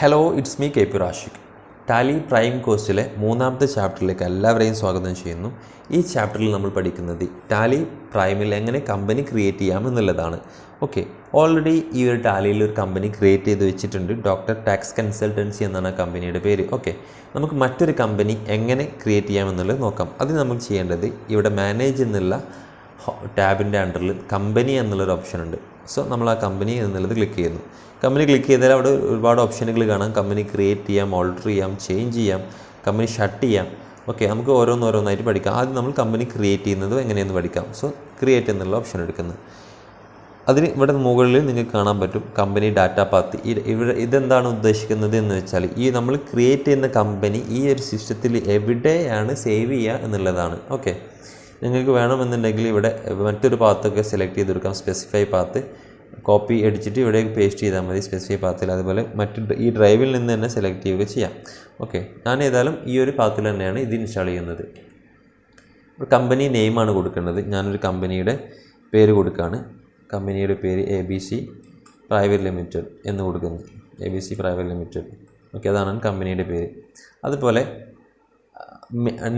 Hello it's me K P Rashik. Tally prime കോഴ്സിലെ മൂന്നാമത്തെ ചാപ്റ്ററിലേക്ക് എല്ലാവരെയും സ്വാഗതം ചെയ്യുന്നു. ഈ ചാപ്റ്ററിൽ നമ്മൾ പഠിക്കുന്നത് ടാലി പ്രൈമിൽ എങ്ങനെ കമ്പനി ക്രിയേറ്റ് ചെയ്യാം എന്നുള്ളതാണ്. ഓക്കെ, ഓൾറെഡി ഈ ഒരു ടാലിയിൽ ഒരു കമ്പനി ക്രിയേറ്റ് ചെയ്ത് വെച്ചിട്ടുണ്ട്. ഡോക്ടർ ടാക്സ് കൺസൾട്ടൻസി എന്നാണ് ആ കമ്പനിയുടെ പേര്. ഓക്കെ, നമുക്ക് മറ്റൊരു കമ്പനി എങ്ങനെ ക്രിയേറ്റ് ചെയ്യാമെന്നുള്ളത് നോക്കാം. അത് നമ്മൾ ചെയ്യേണ്ടത് ഇവിടെ മാനേജ് എന്നുള്ള ടാബിൻ്റെ അണ്ടറിൽ കമ്പനി എന്നുള്ളൊരു ഓപ്ഷൻ ഉണ്ട്. സോ നമ്മൾ ആ കമ്പനി എന്നുള്ളത് ക്ലിക്ക് ചെയ്യുന്നു. കമ്പനി ക്ലിക്ക് ചെയ്താൽ അവിടെ ഒരുപാട് ഓപ്ഷനുകൾ കാണാം. കമ്പനി ക്രിയേറ്റ് ചെയ്യാം, ഓൾട്ടർ ചെയ്യാം, ചേഞ്ച് ചെയ്യാം, കമ്പനി ഷട്ട് ചെയ്യാം. ഓക്കെ, നമുക്ക് ഓരോന്നോരോന്നായിട്ട് പഠിക്കാം. ആദ്യം നമ്മൾ കമ്പനി ക്രിയേറ്റ് ചെയ്യുന്നത് എങ്ങനെയെന്ന് പഠിക്കാം. സോ ക്രിയേറ്റ് എന്നുള്ള ഓപ്ഷൻ എടുക്കുന്നത്. അതിന് ഇവിടെ മുകളിൽ നിങ്ങൾക്ക് കാണാൻ പറ്റും കമ്പനി ഡാറ്റ പാത്ത്. ഇവിടെ ഇതെന്താണ് ഉദ്ദേശിക്കുന്നത് എന്ന് വെച്ചാൽ ഈ നമ്മൾ ക്രിയേറ്റ് ചെയ്യുന്ന കമ്പനി ഈ ഒരു സിസ്റ്റത്തിൽ എവിടെയാണ് സേവ് ചെയ്യുക എന്നുള്ളതാണ്. ഓക്കെ, നിങ്ങൾക്ക് വേണമെന്നുണ്ടെങ്കിൽ ഇവിടെ മറ്റൊരു പാത്തൊക്കെ സെലക്ട് ചെയ്തെടുക്കാം. സ്പെസിഫൈ പാത്ത് കോപ്പി അടിച്ചിട്ട് ഇവിടെ പേസ്റ്റ് ചെയ്താൽ മതി സ്പെസിഫൈ പാത്തിൽ. അതുപോലെ ഈ ഡ്രൈവിൽ നിന്ന് തന്നെ സെലക്ട് ചെയ്യുക ചെയ്യാം. ഓക്കെ, ഞാൻ ഏതായാലും ഈ ഒരു പാത്തിൽ തന്നെയാണ് ഇത് ഇൻസ്റ്റാൾ ചെയ്യുന്നത്. കമ്പനി നെയിമാണ് കൊടുക്കേണ്ടത്. ഞാനൊരു കമ്പനിയുടെ പേര് കൊടുക്കുകയാണ്. കമ്പനിയുടെ പേര് ABC പ്രൈവറ്റ് ലിമിറ്റഡ് എന്ന് കൊടുക്കുന്നു. ABC private limited. ഓക്കെ, അതാണ് കമ്പനിയുടെ പേര്. അതുപോലെ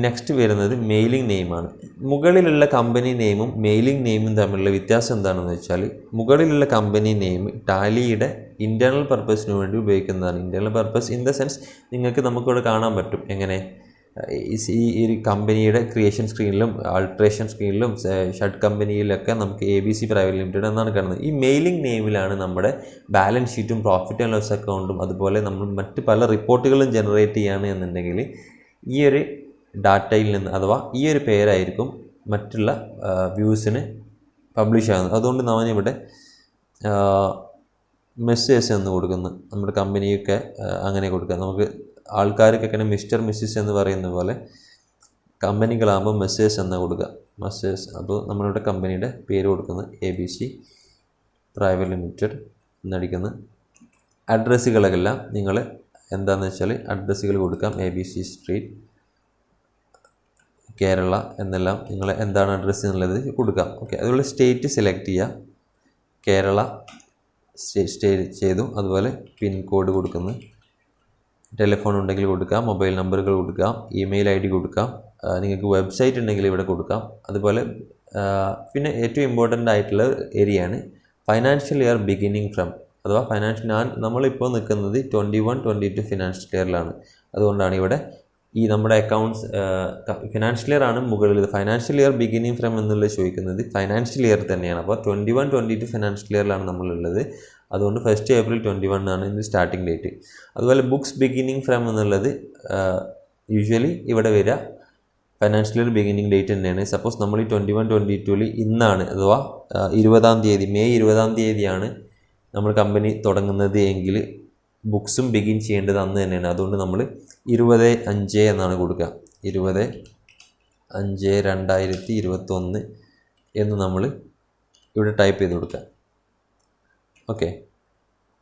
നെക്സ്റ്റ് വരുന്നത് മെയിലിംഗ് നെയിമാണ്. മുകളിലുള്ള കമ്പനി നെയിമും മെയിലിംഗ് നെയിമും തമ്മിലുള്ള വ്യത്യാസം എന്താണെന്ന് വെച്ചാൽ മുകളിലുള്ള കമ്പനി നെയിം ടാലിയുടെ ഇൻറ്റേർണൽ പർപ്പസിന് വേണ്ടി ഉപയോഗിക്കുന്നതാണ്. Internal purpose in the sense നമുക്കിവിടെ കാണാൻ പറ്റും എങ്ങനെ ഈ കമ്പനിയുടെ ക്രിയേഷൻ സ്ക്രീനിലും ആൾട്രേഷൻ സ്ക്രീനിലും ഷട്ട് കമ്പനിയിലൊക്കെ നമുക്ക് ABC പ്രൈവറ്റ് ലിമിറ്റഡ് എന്നാണ് കാണുന്നത്. ഈ മെയിലിംഗ് നെയിമിലാണ് നമ്മുടെ ബാലൻസ് ഷീറ്റും പ്രോഫിറ്റ് ആൻഡ് ലോസ് അക്കൗണ്ടും അതുപോലെ നമ്മൾ മറ്റ് പല റിപ്പോർട്ടുകളും ജനറേറ്റ് ചെയ്യുകയാണ് എന്നുണ്ടെങ്കിൽ ഈ ഒരു ഡാറ്റയിൽ നിന്ന് അഥവാ ഈ ഒരു പേരായിരിക്കും മറ്റുള്ള വ്യൂസിന് പബ്ലിഷ് ആകുന്നത്. അതുകൊണ്ട് ഞാനിവിടെ മെസ്സേജ് എന്ന് കൊടുക്കുന്നു. നമ്മുടെ കമ്പനിയൊക്കെ അങ്ങനെ കൊടുക്കുക. നമുക്ക് ആൾക്കാർക്കൊക്കെ മിസ്റ്റർ മിസ്സിസ് എന്ന് പറയുന്ന പോലെ കമ്പനികളാകുമ്പോൾ മെസ്സേജ് എന്ന് കൊടുക്കുക. മെസ്സേജ്. അപ്പോൾ നമ്മളുടെ കമ്പനിയുടെ പേര് കൊടുക്കുന്നത് ABC പ്രൈവറ്റ് ലിമിറ്റഡ് എന്നടിക്കുന്നു. അഡ്രസ്സുകളെല്ലാം നിങ്ങൾ എന്താണെന്ന് വെച്ചാൽ അഡ്രസ്സുകൾ കൊടുക്കാം. ABC സ്ട്രീറ്റ് കേരള എന്നെല്ലാം നിങ്ങൾ എന്താണ് അഡ്രസ്സ് എന്നുള്ളത് കൊടുക്കാം. ഓക്കെ, അതുപോലെ സ്റ്റേറ്റ് സെലക്ട് ചെയ്യുക. കേരള സ്റ്റേറ്റ് ചെയ്തു. അതുപോലെ പിൻകോഡ് കൊടുക്കുന്നു. ടെലിഫോൺ ഉണ്ടെങ്കിൽ കൊടുക്കാം, മൊബൈൽ നമ്പറുകൾ കൊടുക്കാം, ഇമെയിൽ ID കൊടുക്കാം, നിങ്ങൾക്ക് വെബ്സൈറ്റ് ഉണ്ടെങ്കിൽ ഇവിടെ കൊടുക്കാം. അതുപോലെ പിന്നെ ഏറ്റവും ഇമ്പോർട്ടൻ്റ് ആയിട്ടുള്ള ഏരിയയാണ് ഫൈനാൻഷ്യൽ ഇയർ ബിഗിനിങ് ഫ്രം അഥവാ നമ്മളിപ്പോൾ നിൽക്കുന്നത് 21-22 ഫിനാൻഷ്യൽ ഇയറിലാണ്. അതുകൊണ്ടാണ് ഇവിടെ ഈ നമ്മുടെ അക്കൗണ്ട്സ് ഫിനാൻഷ്യൽ ഇയർ ആണ് മുകളിൽ. ഫൈനാൻഷ്യൽ ഇയർ ബിഗിനിങ് ഫ്രം എന്നുള്ളത് ചോദിക്കുന്നത് ഫൈനാൻഷ്യൽ ഇയർ തന്നെയാണ്. അപ്പോൾ 21-22 ഫിനാൻഷ്യൽ ഇയറിലാണ് നമ്മളുള്ളത്. അതുകൊണ്ട് 1st April 2021 ആണ് ഇതിൻ്റെ സ്റ്റാർട്ടിംഗ് ഡേറ്റ്. അതുപോലെ ബുക്സ് ബിഗിനിങ് ഫ്രം എന്നുള്ളത് യൂഷ്വലി ഇവിടെ വരിക ഫൈനാൻഷ്യൽ ഇയർ ബിഗിനിങ് ഡേറ്റ് തന്നെയാണ്. സപ്പോസ് നമ്മൾ ഈ 21-22 ഇന്നാണ് അഥവാ 20-ാം തീയതി മെയ് 20-ാം തീയതിയാണ് നമ്മൾ കമ്പനി തുടങ്ങുന്നത് എങ്കിൽ ബുക്സും ബിഗിൻ ചെയ്യേണ്ടത് അന്ന് തന്നെയാണ്. അതുകൊണ്ട് നമ്മൾ 20/5 എന്നാണ് കൊടുക്കുക. 20/5/2021 എന്ന് നമ്മൾ ഇവിടെ ടൈപ്പ് ചെയ്ത് കൊടുക്കുക. ഓക്കെ,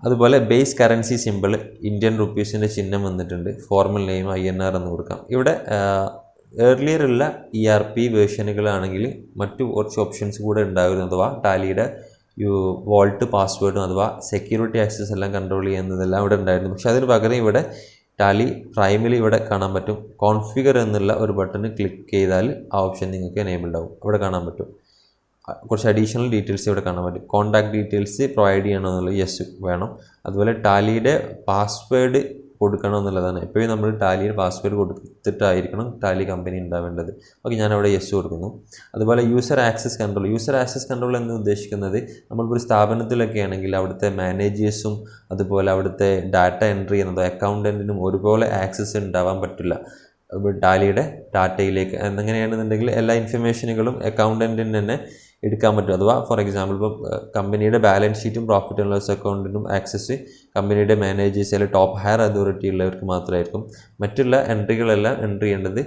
അതുപോലെ ബേസ് കറൻസി സിമ്പിൾ ഇന്ത്യൻ റുപ്പീസിൻ്റെ ചിഹ്നം വന്നിട്ടുണ്ട്. ഫോർമൽ നെയിം INR എന്ന് കൊടുക്കാം. ഇവിടെ ഏർലിയർ ഉള്ള ERP വേർഷനുകളാണെങ്കിൽ മറ്റു കുറച്ച് ഓപ്ഷൻസ് കൂടെ ഉണ്ടായിരുന്നു. അഥവാ ടാലിയുടെ വോൾട്ട് പാസ്വേഡും അഥവാ സെക്യൂരിറ്റി ആക്സസ് എല്ലാം കൺട്രോൾ ചെയ്യുന്നതെല്ലാം ഇവിടെ ഉണ്ടായിരുന്നു. പക്ഷേ അതിന് പകരം ഇവിടെ ടാലി പ്രൈമിൽ ഇവിടെ കാണാൻ പറ്റും കോൺഫിഗർ എന്നുള്ള ഒരു ബട്ടൺ ക്ലിക്ക് ചെയ്താൽ ആ ഓപ്ഷൻ നിങ്ങൾക്ക് എനേബിൾഡ് ആവും. ഇവിടെ കാണാൻ പറ്റും കുറച്ച് അഡീഷണൽ ഡീറ്റെയിൽസ് ഇവിടെ കാണാൻ പറ്റും. കോൺടാക്ട് ഡീറ്റെയിൽസ് പ്രൊവൈഡ് ചെയ്യണമെന്നുള്ള യെസ് വേണം. അതുപോലെ ടാലിയുടെ പാസ്വേഡ് കൊടുക്കണം എന്നുള്ളതാണ്. എപ്പോഴും നമ്മൾ ടാലിയുടെ പാസ്വേഡ് കൊടുത്തിട്ടായിരിക്കണം ടാലി കമ്പനി ഉണ്ടാവേണ്ടത്. ഓക്കെ, ഞാനവിടെ യെസ് കൊടുക്കുന്നു. അതുപോലെ യൂസർ ആക്സസ് കൺട്രോൾ എന്ന് ഉദ്ദേശിക്കുന്നത് നമ്മളിപ്പോൾ ഒരു സ്ഥാപനത്തിലൊക്കെ ആണെങ്കിൽ അവിടുത്തെ മാനേജേഴ്സും അതുപോലെ അവിടുത്തെ ഡാറ്റ എൻട്രി ചെയ്യുന്നത് അക്കൗണ്ടൻറ്റിനും ഒരുപോലെ ആക്സസ് ഉണ്ടാവാൻ പറ്റില്ല ടാലിയുടെ ഡാറ്റയിലേക്ക്. എങ്ങനെയാണെന്നുണ്ടെങ്കിൽ എല്ലാ ഇൻഫർമേഷനുകളും അക്കൗണ്ടൻറ്റിന് തന്നെ എടുക്കാൻ പറ്റും. അഥവാ ഫോർ എക്സാമ്പിൾ ഇപ്പോൾ കമ്പനിയുടെ ബാലൻസ് ഷീറ്റും പ്രോഫിറ്റ് ആൻഡ് ലോസ് അക്കൗണ്ടിനും ആക്സസ് കമ്പനിയുടെ മാനേജേഴ്സ് അല്ലെങ്കിൽ ടോപ്പ് ഹയർ അതോറിറ്റി ഉള്ളവർക്ക് മാത്രമായിരിക്കും. മറ്റുള്ള എൻട്രികളെല്ലാം എൻട്രി ചെയ്യേണ്ടത്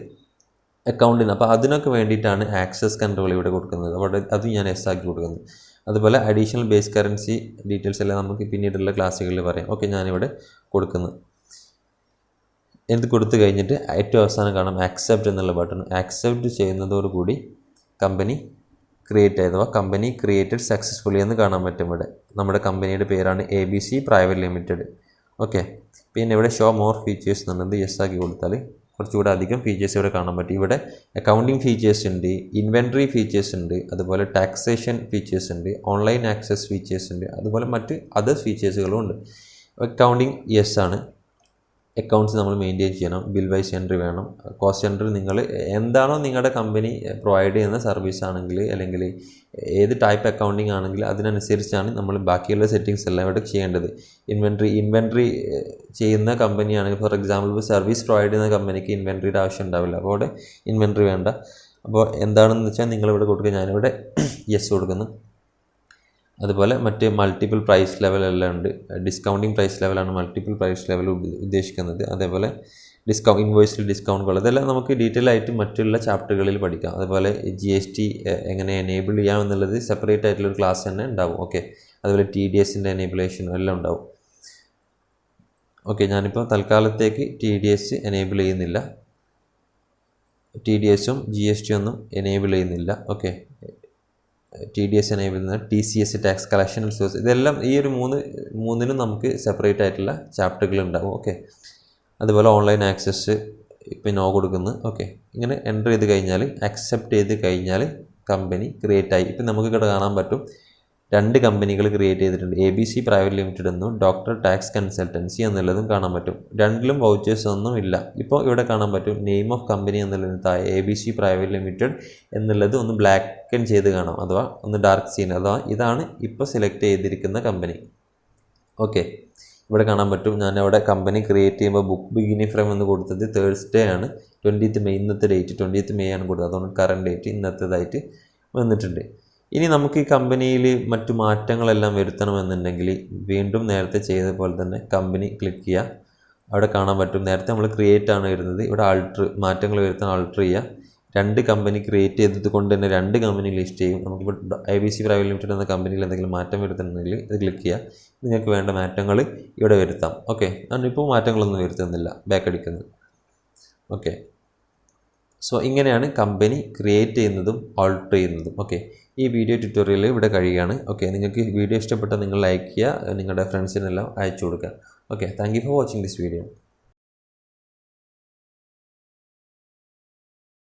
അക്കൗണ്ടിന്. അപ്പോൾ അതിനൊക്കെ വേണ്ടിയിട്ടാണ് ആക്സസ് കൺട്രോൾ ഇവിടെ കൊടുക്കുന്നത്. അവിടെ അത് ഞാൻ എസ് ആക്കി കൊടുക്കുന്നത്. അതുപോലെ അഡീഷണൽ ബേസ് കറൻസി ഡീറ്റെയിൽസ് എല്ലാം നമുക്ക് പിന്നീടുള്ള ക്ലാസ്സുകളിൽ പറയാം. ഓക്കെ, ഞാനിവിടെ കൊടുക്കുന്നു. എന്ത് കൊടുത്തു കഴിഞ്ഞിട്ട് ഏറ്റവും അവസാനം കാണാം ആക്സെപ്റ്റ് എന്നുള്ള ബട്ടൺ. ആക്സെപ്റ്റ് ചെയ്യുന്നതോടുകൂടി കമ്പനി ക്രിയേറ്റ് ആയതോ കമ്പനി ക്രിയേറ്റഡ് സക്സസ്ഫുള്ളി എന്ന് കാണാൻ പറ്റും. ഇവിടെ നമ്മുടെ കമ്പനിയുടെ പേരാണ് ABC പ്രൈവറ്റ് ലിമിറ്റഡ്. ഓക്കെ, പിന്നെ ഇവിടെ ഷോ മോർ ഫീച്ചേഴ്സ് എന്നുള്ളത് യെസ് ആക്കി കൊടുത്താൽ കുറച്ചുകൂടെ അധികം ഫീച്ചേഴ്സ് ഇവിടെ കാണാൻ പറ്റും. ഇവിടെ അക്കൗണ്ടിങ് ഫീച്ചേഴ്സ് ഉണ്ട്, ഇൻവെൻട്രി ഫീച്ചേഴ്സ് ഉണ്ട്, അതുപോലെ ടാക്സേഷൻ ഫീച്ചേഴ്സ് ഉണ്ട്, ഓൺലൈൻ ആക്സസ് ഫീച്ചേഴ്സ് ഉണ്ട്, അതുപോലെ മറ്റ് അതേഴ്സ് ഫീച്ചേഴ്സുകളും ഉണ്ട്. അക്കൗണ്ടിങ് യെസ് ആണ്. അക്കൗണ്ട്സ് നമ്മൾ മെയിൻറ്റെയിൻ ചെയ്യണം, ബിൽ വൈസ് എൻട്രി വേണം, കോസ്റ്റ് എൻട്രി നിങ്ങൾ എന്താണോ നിങ്ങളുടെ കമ്പനി പ്രൊവൈഡ് ചെയ്യുന്ന സർവീസ് ആണെങ്കിൽ അല്ലെങ്കിൽ ഏത് ടൈപ്പ് അക്കൗണ്ടിങ് ആണെങ്കിൽ അതിനനുസരിച്ചാണ് നമ്മൾ ബാക്കിയുള്ള സെറ്റിങ്സ് എല്ലാം ഇവിടെ ചെയ്യേണ്ടത്. ഇൻവെൻട്രി ചെയ്യുന്ന കമ്പനിയാണെങ്കിൽ ഫോർ എക്സാമ്പിൾ ഇപ്പോൾ സർവീസ് പ്രൊവൈഡ് ചെയ്യുന്ന കമ്പനിക്ക് ഇൻവെൻട്രിയുടെ ആവശ്യം ഉണ്ടാവില്ല, അപ്പോൾ അവിടെ ഇൻവെൻട്രി വേണ്ട. അപ്പോൾ എന്താണെന്ന് വെച്ചാൽ നിങ്ങളിവിടെ കൊടുക്കുക, ഞാനിവിടെ യെസ് കൊടുക്കുന്നു. അതുപോലെ മറ്റ് മൾട്ടിപ്പിൾ പ്രൈസ് ലെവലെല്ലാം ഉണ്ട്. ഡിസ്കൗണ്ടിങ് പ്രൈസ് ലെവലാണ് മൾട്ടിപ്പിൾ പ്രൈസ് ലെവൽ ഉദ്ദേശിക്കുന്നത്. അതേപോലെ ഇൻവോയ്സിൽ ഡിസ്കൗണ്ടുകൾ, ഇതെല്ലാം നമുക്ക് ഡീറ്റെയിൽ ആയിട്ട് മറ്റുള്ള ചാപ്റ്ററുകളിൽ പഠിക്കാം. അതുപോലെ GST എങ്ങനെ എനേബിൾ ചെയ്യാം എന്നുള്ളത് സെപ്പറേറ്റ് ആയിട്ടുള്ളൊരു ക്ലാസ് തന്നെ ഉണ്ടാവും. ഓക്കെ, അതുപോലെ TDSൻ്റെ എനേബിളേഷനും എല്ലാം ഉണ്ടാവും. ഓക്കെ, ഞാനിപ്പോൾ തൽക്കാലത്തേക്ക് TDS എനേബിൾ ചെയ്യുന്നില്ല, TDSും GST ഒന്നും എനേബിൾ ചെയ്യുന്നില്ല. ഓക്കെ, TDS എനേബിൾ ചെയ്യുന്ന TCS ടാക്സ് കളക്ഷൻ റിസോഴ്സ്, ഇതെല്ലാം ഈ ഒരു മൂന്നിനും നമുക്ക് സെപ്പറേറ്റ് ആയിട്ടുള്ള ചാപ്റ്ററുകൾ ഉണ്ടാവും. ഓക്കെ, അതുപോലെ ഓൺലൈൻ ആക്സസ് ഇപ്പോൾ നോ കൊടുക്കുന്നു. ഓക്കെ, ഇങ്ങനെ എൻ്റർ ചെയ്ത് കഴിഞ്ഞാൽ അക്സെപ്റ്റ് ചെയ്ത് കഴിഞ്ഞാൽ കമ്പനി ക്രിയേറ്റ് ആയി. ഇപ്പം നമുക്ക് ഇവിടെ കാണാൻ പറ്റും 2 കമ്പനികൾ ക്രിയേറ്റ് ചെയ്തിട്ടുണ്ട്. ABC പ്രൈവറ്റ് ലിമിറ്റഡ് എന്നും ഡോക്ടർ ടാക്സ് കൺസൾട്ടൻസി എന്നുള്ളതും കാണാൻ പറ്റും. രണ്ടിലും വൗച്ചേഴ്സ് ഒന്നും ഇല്ല. ഇപ്പോൾ ഇവിടെ കാണാൻ പറ്റും നെയിം ഓഫ് കമ്പനി എന്നുള്ളതിന് താഴെ ABC പ്രൈവറ്റ് ലിമിറ്റഡ് എന്നുള്ളത് ഒന്ന് ബ്ലാക്ക് ചെയ്ത് കാണാം, അഥവാ ഒന്ന് ഡാർക്ക് സീൻ, അഥവാ ഇതാണ് ഇപ്പോൾ സെലക്ട് ചെയ്തിരിക്കുന്ന കമ്പനി. ഓക്കെ, ഇവിടെ കാണാൻ പറ്റും ഞാൻ അവിടെ കമ്പനി ക്രിയേറ്റ് ചെയ്യുമ്പോൾ ബുക്ക് ബിഗിനിങ് ഫ്രം എന്ന് കൊടുത്തത് തേഴ്സ്ഡേ ആണ്, 20th മെയ്, ഇന്നത്തെ ഡേറ്റ് 20th മെയ് ആണ് കൊടുത്തത്. അതുകൊണ്ട് കറണ്ട് ഡേറ്റ് ഇന്നത്തേതായിട്ട് വന്നിട്ടുണ്ട്. ഇനി നമുക്ക് ഈ കമ്പനിയിൽ മറ്റു മാറ്റങ്ങളെല്ലാം വരുത്തണമെന്നുണ്ടെങ്കിൽ വീണ്ടും നേരത്തെ ചെയ്ത പോലെ തന്നെ കമ്പനി ക്ലിക്ക് ചെയ്യുക. അവിടെ കാണാൻ പറ്റും നേരത്തെ നമ്മൾ ക്രിയേറ്റ് ആണ് വരുന്നത്, ഇവിടെ മാറ്റങ്ങൾ വരുത്താൻ ആൾട്ടർ ചെയ്യുക. 2 കമ്പനി ക്രിയേറ്റ് ചെയ്തത് കൊണ്ട് തന്നെ 2 കമ്പനി ലിസ്റ്റ് ചെയ്യും. നമുക്കിപ്പോൾ ABC പ്രൈവറ്റ് ലിമിറ്റഡ് എന്ന കമ്പനിയിൽ എന്തെങ്കിലും മാറ്റം വരുത്തണമെങ്കിൽ ഇത് ക്ലിക്ക് ചെയ്യുക. നിങ്ങൾക്ക് വേണ്ട മാറ്റങ്ങൾ ഇവിടെ വരുത്താം. ഓക്കെ, ഞാനിപ്പോൾ മാറ്റങ്ങളൊന്നും വരുത്തുന്നില്ല, ബാക്ക് അടിക്കുന്നത്. ഓക്കെ, സോ ഇങ്ങനെയാണ് കമ്പനി ക്രിയേറ്റ് ചെയ്യുന്നതും ആൾട്ടർ ചെയ്യുന്നതും. ഓക്കെ, ഈ വീഡിയോ ട്യൂട്ടോറിയൽ ഇവിടെ കഴിയുകയാണ്. ഓക്കെ, നിങ്ങൾക്ക് വീഡിയോ ഇഷ്ടപ്പെട്ടാൽ നിങ്ങൾ ലൈക്ക് ചെയ്യുക, നിങ്ങളുടെ ഫ്രണ്ട്സിനെല്ലാം അയച്ചു കൊടുക്കുക. Okay, thank you for watching this video.